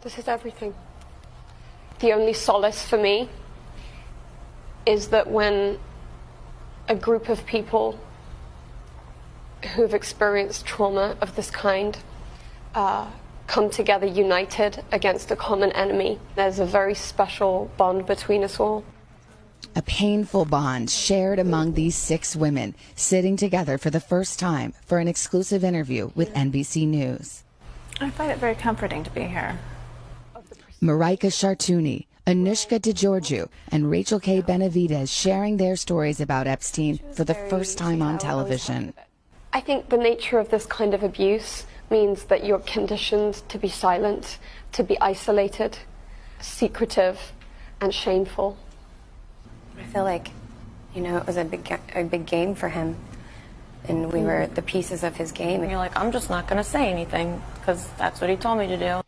This is everything. The only solace for me is that when a group of people who've experienced trauma of this kind come together united against a common enemy, there's a very special bond between us all. A painful bond shared among these 6 women sitting together for the first time for an exclusive interview with NBC News. I find it very comforting to be here. Marika Chartouni, Anushka DeGiorgio, and Rachel K. Benavidez sharing their stories about Epstein for the first time on television. I think the nature of this kind of abuse means that you're conditioned to be silent, to be isolated, secretive, and shameful. I feel like, you know, it was a big game for him, and we were the pieces of his game. And you're like, I'm just not going to say anything because that's what he told me to do.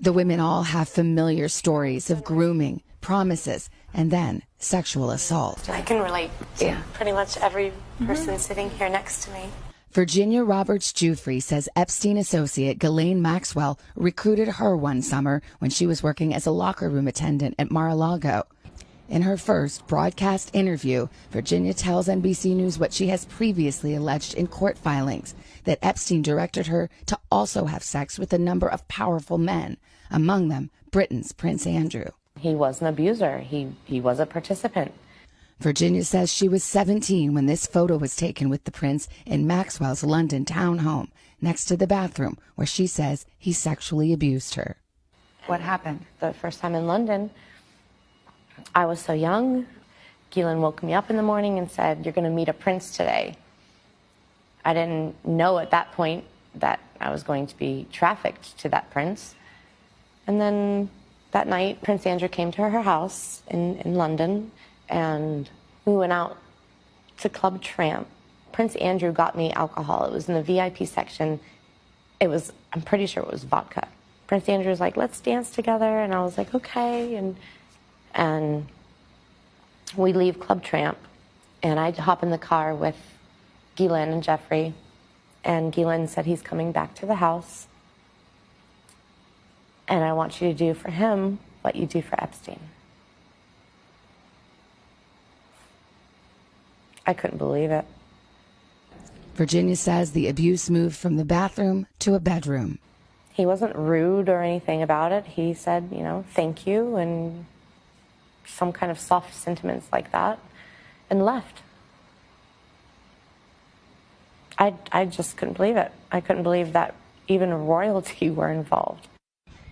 The women all have familiar stories of grooming, promises, and then sexual assault. I can relate to pretty much every person sitting here next to me. Virginia Roberts-Giuffre says Epstein associate Ghislaine Maxwell recruited her one summer when she was working as a locker room attendant at Mar-a-Lago. In her first broadcast interview, Virginia tells NBC News what she has previously alleged in court filings, that Epstein directed her to also have sex with a number of powerful men, among them Britain's Prince Andrew. He was an abuser. He was a participant. Virginia says she was 17 when this photo was taken with the prince in Maxwell's London townhome, next to the bathroom where she says he sexually abused her. What happened? The first time in London, I was so young. Ghislaine woke me up in the morning and said, "You're going to meet a prince today." I didn't know at that point that I was going to be trafficked to that prince. And then that night, Prince Andrew came to her house in London, and we went out to Club Tramp. Prince Andrew got me alcohol. It was in the VIP section. I'm pretty sure it was vodka. Prince Andrew was like, "Let's dance together." And I was like, okay. And we leave Club Tramp, and I hop in the car with Ghislaine and Jeffrey, and Ghislaine said, "He's coming back to the house, and I want you to do for him what you do for Epstein." I couldn't believe it. Virginia says the abuse moved from the bathroom to a bedroom. He wasn't rude or anything about it. He said, you know, thank you, and some kind of soft sentiments like that, and left. I just couldn't believe it. I couldn't believe that even royalty were involved.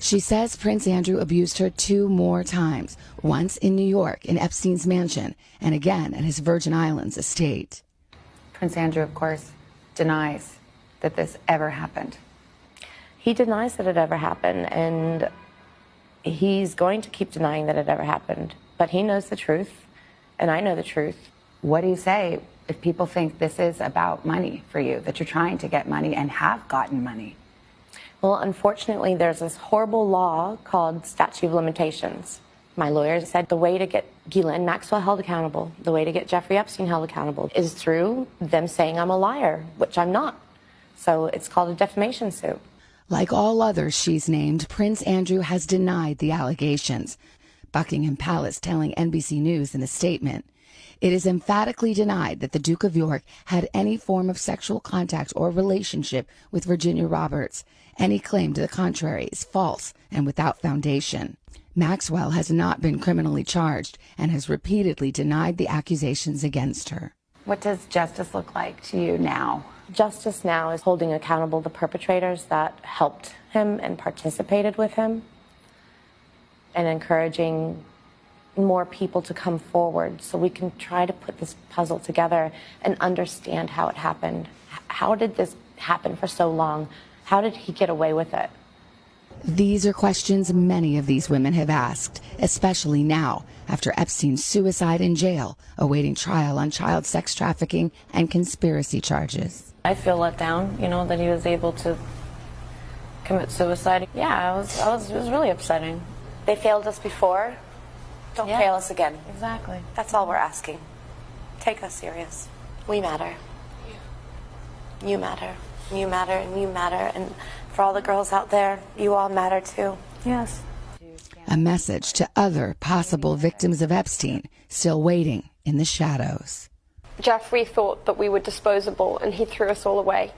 She says Prince Andrew abused her 2 more times, once in New York in Epstein's mansion, and again at his Virgin Islands estate. Prince Andrew, of course, denies that this ever happened. He denies that it ever happened, and he's going to keep denying that it ever happened. But he knows the truth, and I know the truth. What do you say if people think this is about money for you, that you're trying to get money and have gotten money? Well, unfortunately, there's this horrible law called statute of limitations. My lawyer said the way to get Ghislaine Maxwell held accountable, the way to get Jeffrey Epstein held accountable, is through them saying I'm a liar, which I'm not. So it's called a defamation suit. Like all others she's named, Prince Andrew has denied the allegations. Buckingham Palace telling NBC News in a statement, "It is emphatically denied that the Duke of York had any form of sexual contact or relationship with Virginia Roberts. Any claim to the contrary is false and without foundation." Maxwell has not been criminally charged and has repeatedly denied the accusations against her. What does justice look like to you now? Justice now is holding accountable the perpetrators that helped him and participated with him, and encouraging more people to come forward so we can try to put this puzzle together and understand how it happened. How did this happen for so long? How did he get away with it? These are questions many of these women have asked, especially now, after Epstein's suicide in jail, awaiting trial on child sex trafficking and conspiracy charges. I feel let down, you know, that he was able to commit suicide. Yeah, it was really upsetting. They failed us before. Don't fail us again. Exactly. That's all we're asking. Take us serious. We matter. You matter. You matter, and you matter. And for all the girls out there, you all matter too. Yes. A message to other possible victims of Epstein still waiting in the shadows. Jeffrey thought that we were disposable and he threw us all away.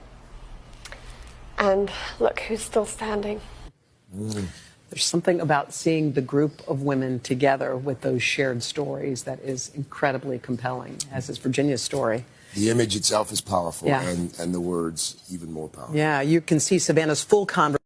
And look who's still standing. There's something about seeing the group of women together with those shared stories that is incredibly compelling, as is Virginia's story. The image itself is powerful, yeah. and the words even more powerful. Yeah, you can see Savannah's full conversation.